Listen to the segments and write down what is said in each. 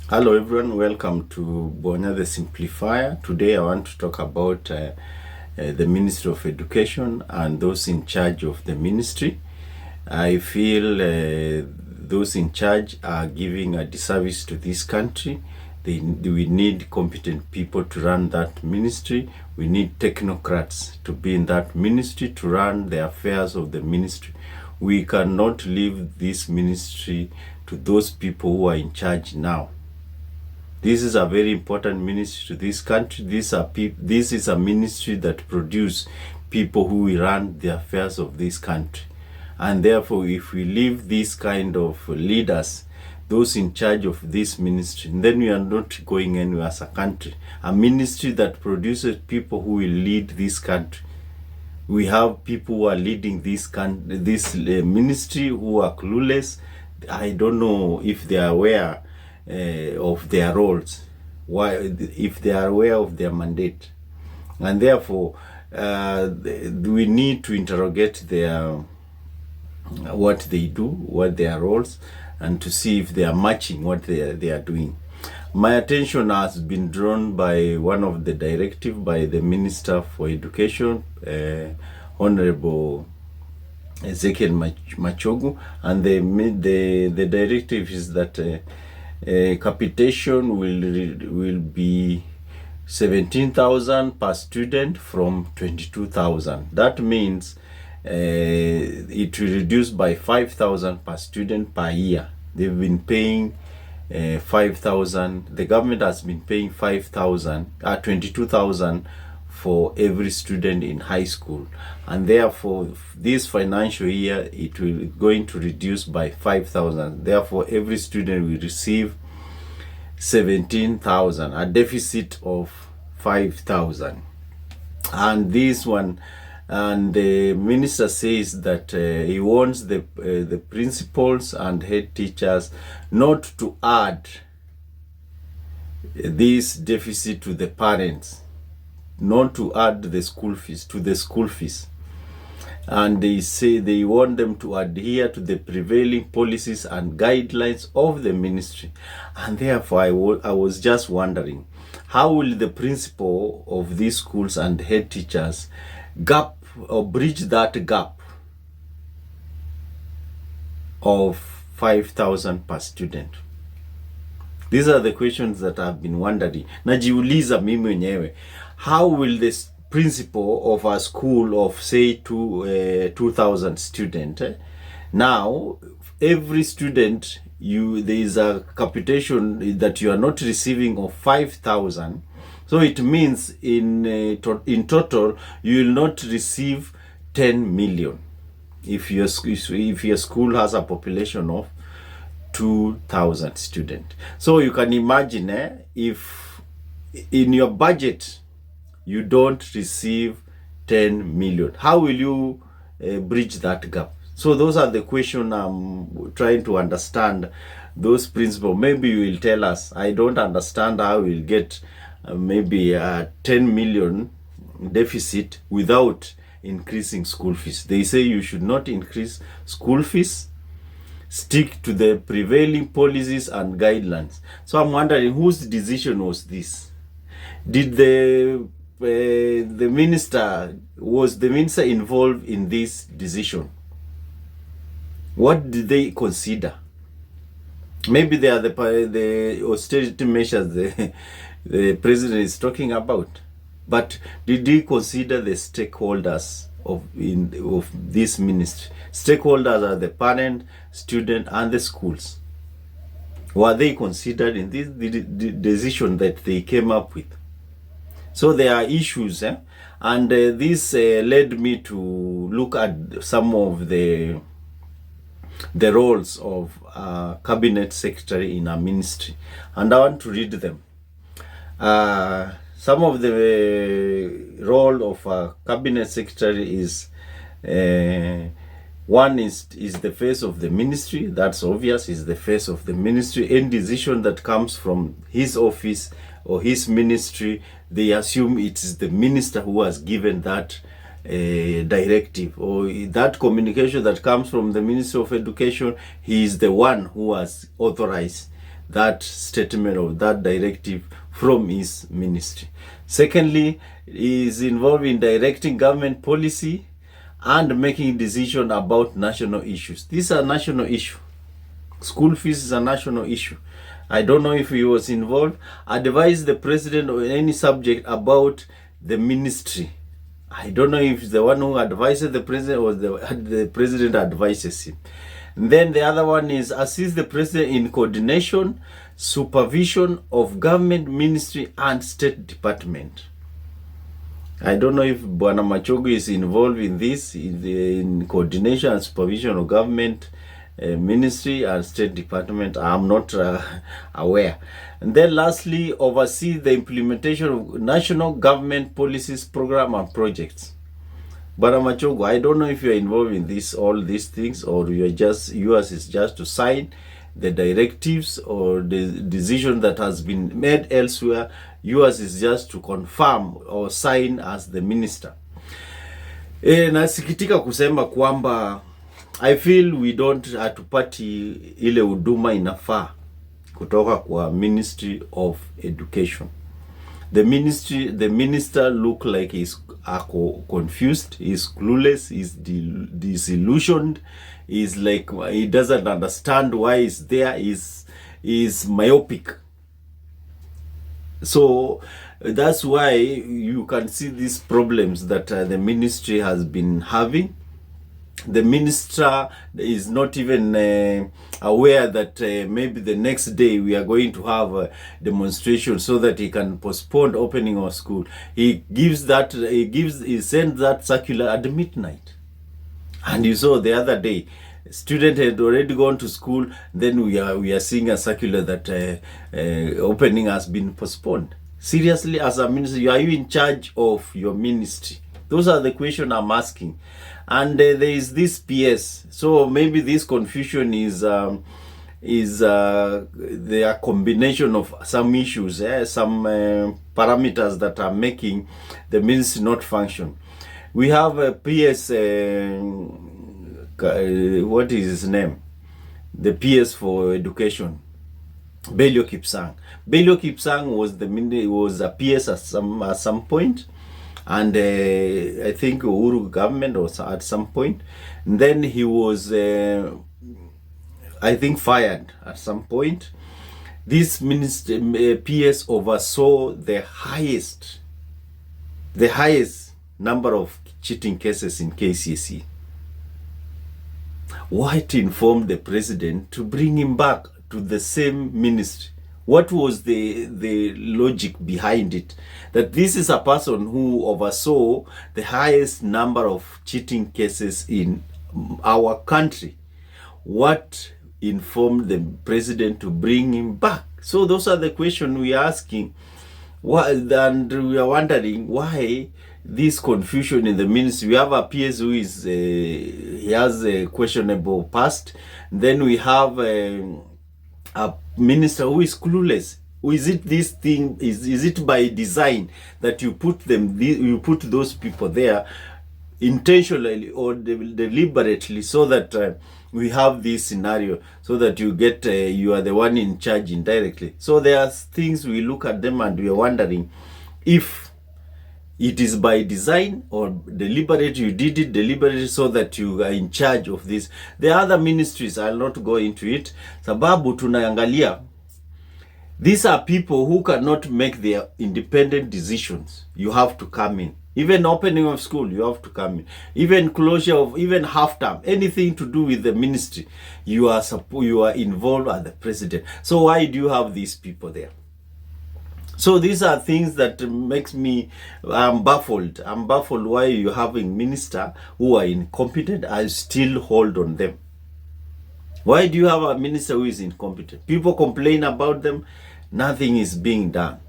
Hello everyone, welcome to Bonya the Simplifier. Today I want to talk about the Ministry of Education and those in charge of the ministry. I feel those in charge are giving a disservice to this country. We need competent people to run that ministry. We need technocrats to be in that ministry to run the affairs of the ministry. We cannot leave this ministry to those people who are in charge now. This is a very important ministry to this country. This is a ministry that produce people who will run the affairs of this country. And therefore, if we leave these kind of leaders, those in charge of this ministry, then we are not going anywhere as a country. A ministry that produces people who will lead this country. We have people who are leading this ministry who are clueless. I don't know if they are aware of their roles, if they are aware of their mandate, and therefore we need to interrogate what they do, what their roles, and to see if they are matching what they are doing. My attention has been drawn by one of the directive by the Minister for Education, Honorable Ezekiel Machogu, and the directive is that capitation will be 17,000 per student from 22,000. That means it will reduce by 5,000 per student per year. They've been paying 5,000. The government has been paying 22,000 for every student in high school, and therefore this financial year it will going to reduce by 5,000. Therefore every student will receive 17,000, a deficit of 5,000. And this one, and the minister says that he wants the principals and head teachers not to add this deficit to the parents, not to add the school fees to the school fees. And they say they want them to adhere to the prevailing policies and guidelines of the ministry. And therefore I was just wondering, how will the principal of these schools and head teachers gap or bridge that gap of 5,000 per student? These are the questions that I've been wondering. Najiuliza mimi mwenyewe, how will this principal of a school of say 2,000 students, now every student there is a capitation that you are not receiving of 5,000, so it means in total you will not receive 10 million if your school has a population of 2,000 students. So you can imagine if in your budget you don't receive 10 million, how will you bridge that gap? So those are the questions I'm trying to understand. Those principles, maybe you will tell us. I don't understand how we'll get maybe a 10 million deficit without increasing school fees. They say you should not increase school fees, stick to the prevailing policies and guidelines. So I'm wondering, whose decision was this? Did the minister, was the minister involved in this decision? What did they consider? Maybe they are the austerity measures the president is talking about. But did he consider the stakeholders of this ministry? Stakeholders are the parent, student, and the schools. Were they considered in this decision that they came up with? So there are issues, and this led me to look at some of the roles of cabinet secretary in a ministry, and I want to read them. Some of the role of a cabinet secretary is one is the face of the ministry. That's obvious, is the face of the ministry. Any decision that comes from his office or his ministry, they assume it is the minister who has given that directive, or that communication that comes from the Ministry of Education. He is the one who has authorized that statement or that directive from his ministry. Secondly, he is involved in directing government policy and making decisions about national issues. These are national issues. School fees is a national issue. I don't know if he was involved. Advise the president on any subject about the ministry. I don't know if the one who advises the president or the president advises him. And then the other one is assist the president in coordination, supervision of government, ministry, and state department. I don't know if Bwana Machogu is involved in this, in coordination and supervision of government, ministry and state department. I'm not aware. And then lastly, oversee the implementation of national government policies, program and projects. Bwana Machogu, I don't know if you're involved in this, all these things, or you're just, yours is just to sign the directives or the decision that has been made elsewhere. Yours is just to confirm or sign as the minister. Nasikitika kusema kwamba I feel we don't hatupati ile huduma inafaa kutoka kwa Ministry of Education. The minister look like he's confused, he's clueless, he's disillusioned, he's like he doesn't understand why he's there, he's myopic. So that's why you can see these problems that the ministry has been having. The minister is not even aware that maybe the next day we are going to have a demonstration so that he can postpone opening of school. He sends that circular at midnight. And you saw the other day, student had already gone to school, then we are seeing a circular that opening has been postponed. Seriously, as a minister, are you in charge of your ministry? Those are the questions I'm asking. And there is this PS. So maybe this confusion is the combination of some issues, some parameters that are making the ministry not function. We have a PS, what is his name? The PS for education, Belio Kipsang. Belio Kipsang was a PS at some point. And I think Uhuru government was at some point. And then he was, I think, fired at some point. This minister, PS oversaw the highest number of cheating cases in KCSE. What informed the president to bring him back to the same ministry? What was the logic behind it? That this is a person who oversaw the highest number of cheating cases in our country. What informed the president to bring him back? So those are the questions we are asking. And we are wondering why this confusion in the ministry. We have a PS who is, he has a questionable past. Then we have a minister who is clueless. Is it this thing? Is it by design that you put those people there intentionally or deliberately so that we have this scenario so that you get you are the one in charge indirectly? So there are things we look at them and we are wondering if it is by design or deliberate. You did it deliberately so that you are in charge of this. The other ministries, I'll not go into it. Sababu tunaangalia, these are people who cannot make their independent decisions. You have to come in. Even opening of school, you have to come in. Even closure of, even half term, anything to do with the ministry, you are involved as the president. So why do you have these people there? So these are things that makes me, I'm baffled. I'm baffled why you're having ministers who are incompetent. I still hold on them. Why do you have a minister who is incompetent? People complain about them. Nothing is being done.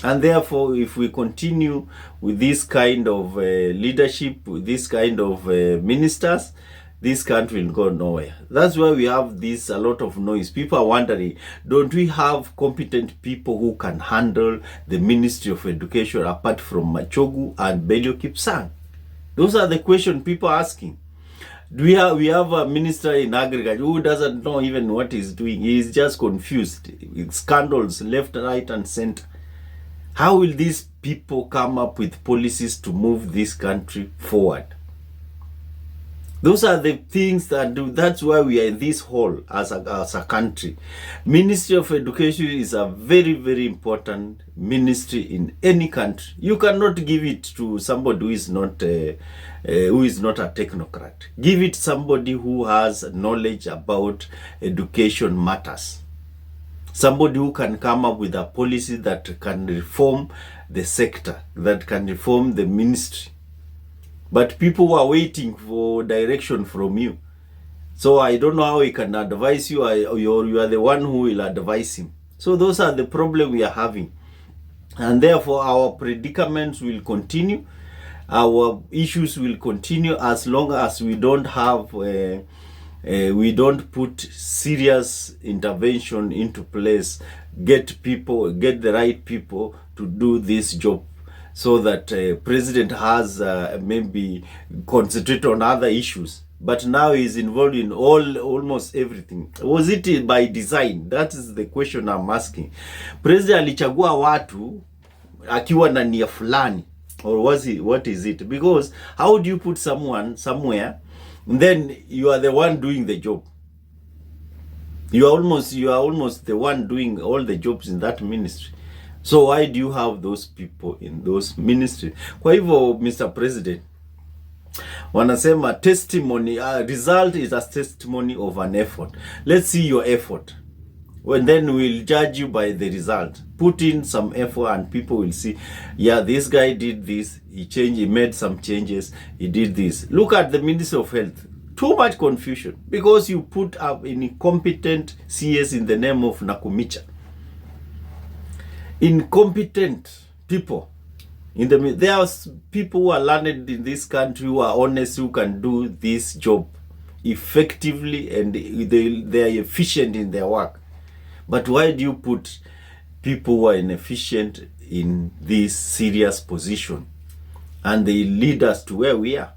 And therefore, if we continue with this kind of leadership, with this kind of ministers, this country will go nowhere. That's why we have this a lot of noise. People are wondering, don't we have competent people who can handle the Ministry of Education apart from Machogu and Belio Kipsang? Those are the questions people are asking. We have a minister in agriculture who doesn't know even what he's doing. He's just confused. Scandals left, right, and center. How will these people come up with policies to move this country forward? Those are the things that do. That's why we are in this hole as a country. Ministry of Education is a very, very important ministry in any country. You cannot give it to somebody who is not a technocrat. Give it somebody who has knowledge about education matters. Somebody who can come up with a policy that can reform the sector, that can reform the ministry. But people are waiting for direction from you. So I don't know how he can advise you, or you are the one who will advise him. So those are the problems we are having. And therefore our predicaments will continue. Our issues will continue as long as we don't have, we don't put serious intervention into place, get the right people to do this job. So that president has maybe concentrate on other issues, but now he's involved in almost everything. Was it by design? That is the question I'm asking. President alichagua watu akiwa na nia fulani, or what is it? Because how do you put someone somewhere and then you are the one doing the job? You are almost the one doing all the jobs in that ministry. So why do you have those people in those ministries? Kwa hivyo, Mr. President, wanasema testimony, result is a testimony of an effort. Let's see your effort. Well, then we'll judge you by the result. Put in some effort and people will see, yeah, this guy did this, he made some changes, he did this. Look at the Ministry of Health. Too much confusion because you put up incompetent CS in the name of Nakumicha. Incompetent people there are people who are learned in this country, who are honest, who can do this job effectively, and they are efficient in their work. But why do you put people who are inefficient in this serious position, and they lead us to where we are?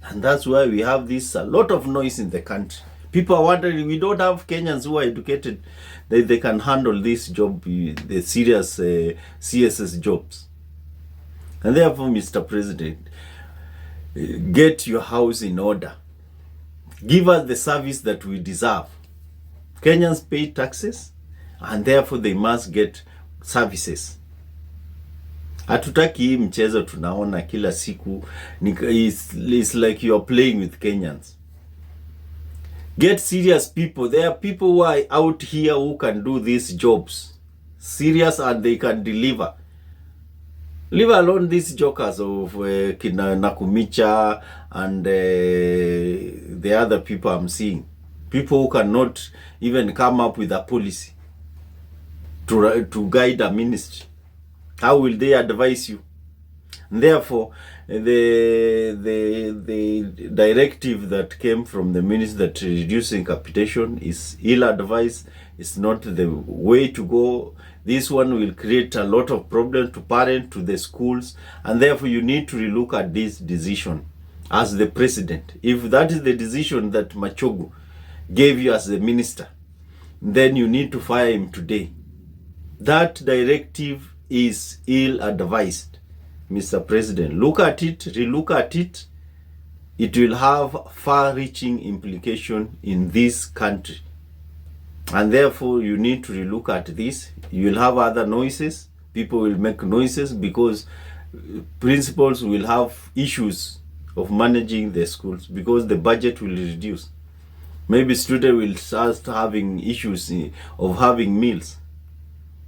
And that's why we have a lot of noise in the country. People are wondering, we don't have Kenyans who are educated. They can handle this job, the serious CSS jobs. And therefore, Mr. President, get your house in order. Give us the service that we deserve. Kenyans pay taxes, and therefore they must get services. Hatutaki hii mchezo tunaona kila siku. It's like you are playing with Kenyans. Get serious people. There are people who are out here who can do these jobs. Serious, and they can deliver. Leave alone these jokers of Kina Nakumicha and the other people I'm seeing. People who cannot even come up with a policy to guide a ministry. How will they advise you? And therefore, the directive that came from the ministry that reducing capitation is ill-advised. It's not the way to go. This one will create a lot of problems to parents, to the schools, and therefore you need to relook at this decision as the president. If that is the decision that Machogu gave you as the minister, then you need to fire him today. That directive is ill-advised. Mr. President, look at it, relook at it. It will have far-reaching implication in this country. And therefore, you need to relook at this. You will have other noises. People will make noises because principals will have issues of managing the schools because the budget will reduce. Maybe students will start having issues of having meals.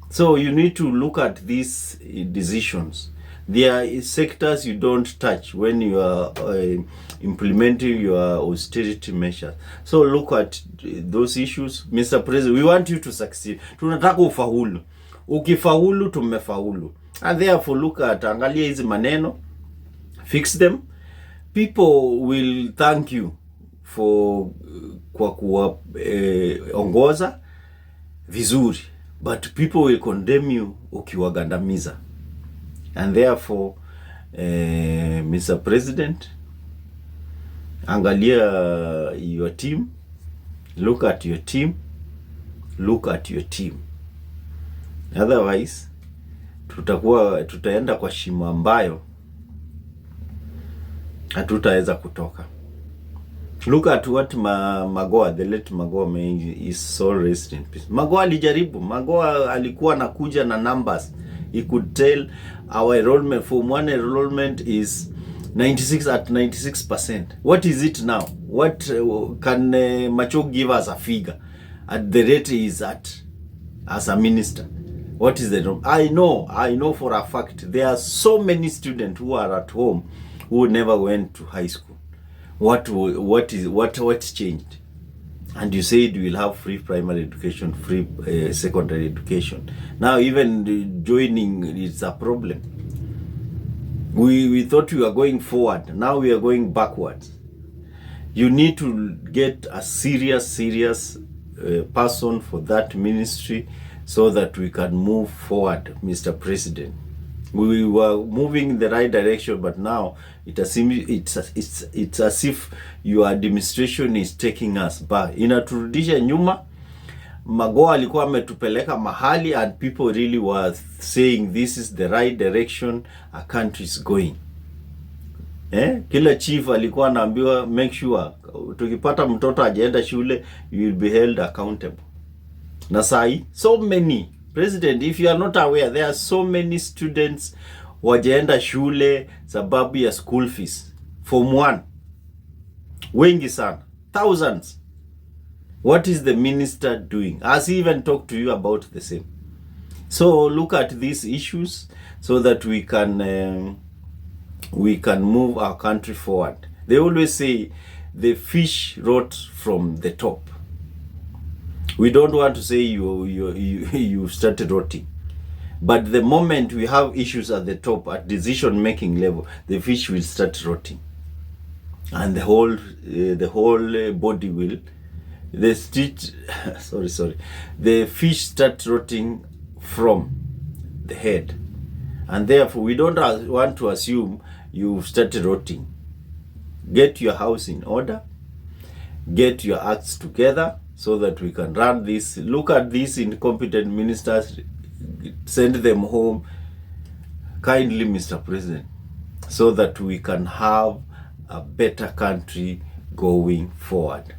So you need to look at these decisions. There are sectors you don't touch when you are implementing your austerity measures. So look at those issues. Mr. President, we want you to succeed. Tunataka ufaulu. Ukifaulu, tumefaulu. And therefore look at, angalia hizi maneno, fix them. People will thank you for kwa kuwaongoza vizuri. But people will condemn you ukiwagandamiza. And therefore, Mr. President, Angalia your team, look at your team, look at your team. Otherwise tutaenda kwa shimo ambayo hatutaweza kutoka. Look at what Magoha, the late Magoha, may his soul rest in peace. Magoha alijaribu. Magoha alikuwa nakuja na numbers. He could tell our enrollment, Form 1 enrollment is 96%. What is it now? What can Machogu give us a figure at the rate he is at as a minister? What is the norm? I know for a fact there are so many students who are at home who never went to high school. What's changed? And you said you will have free primary education, free secondary education. Now even joining is a problem. We thought we were going forward. Now we are going backwards. You need to get a serious person for that ministry so that we can move forward, Mr. President. We were moving in the right direction, but now it's as if your administration is taking us back. Inaturudisha nyuma. Magoha alikuwa ametupeleka mahali and people really were saying this is the right direction a country is going. Kila chief alikuwa anaambiwa make sure tukipata mtoto ajaenda shule you will be held accountable. Na sai so many, President, if you are not aware, there are so many students wajaenda shule sababu ya school fees. Form 1 wengi sana, thousands. What is the minister doing? Has he even talked to you about the same? So look at these issues so that we can move our country forward. They always say the fish rot from the top. We don't want to say you started rotting, but the moment we have issues at the top, at decision making level, the fish will start rotting, and the whole body will, the fish start rotting from the head, and therefore we don't want to assume you started rotting. Get your house in order, get your acts together so that we can run this. Look at these incompetent ministers, send them home kindly, Mr. President, so that we can have a better country going forward.